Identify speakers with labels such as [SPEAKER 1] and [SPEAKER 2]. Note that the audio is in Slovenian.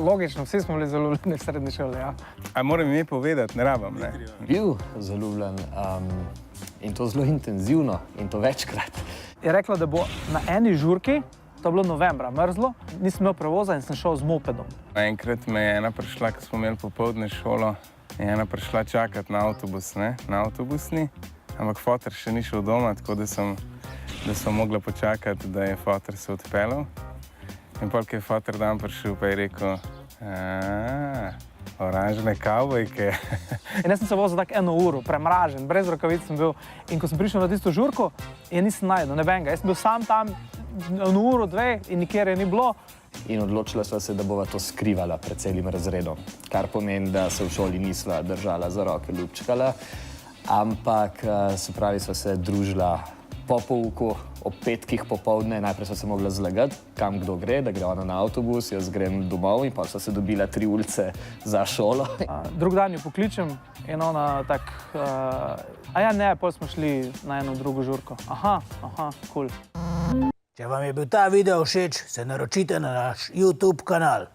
[SPEAKER 1] logično, vsi smo bili zaljubljeni v srednji šoli, ja.
[SPEAKER 2] A moram ime povedati, ne rabam, ne?
[SPEAKER 3] Bil zaljubljen in to zelo intenzivno in to večkrat.
[SPEAKER 1] Je rekla, da bo na eni žurki, to je bilo novembra, mrzlo, nisem imel prevoza in sem šel z mopedom.
[SPEAKER 2] Enkrat me je ena prišla, ko smo imeli popoldne šolo, je ena prišla čakati na avtobus, ne, na avtobusni, ampak foter še ni šel doma, tako da sem mogla počakati, da je foter se odpeljal. In pol, ko je foter dan prišel, pa je rekel, oranžne kavbojke.
[SPEAKER 1] In jaz sem se vozil tako 1 uro, premražen, brez rokavic sem bil. In ko sem prišel na tisto žurko, je nisem našel nobenega. Jaz sem bil sam tam 1 uro, 2 in nikjer je ni bilo.
[SPEAKER 3] In odločila sva se, da bova to skrivala pred celim razredom. Kar pomeni, da se v šoli nisva držala za roke, ljubčkala, ampak se pravi, sva se družila po pouku, ob petkih popoldne. Najprej sva se mogla zlagati, kam kdo gre, da gre ona na avtobus, jaz grem domov in pa sva se dobila 3 ulice za šolo.
[SPEAKER 1] Drug dan jo pokličem in ona tak, ne, pol smo šli na eno drugo žurko. Aha, cool.
[SPEAKER 4] Če vam je bil ta video všeč, se naročite na naš YouTube kanal.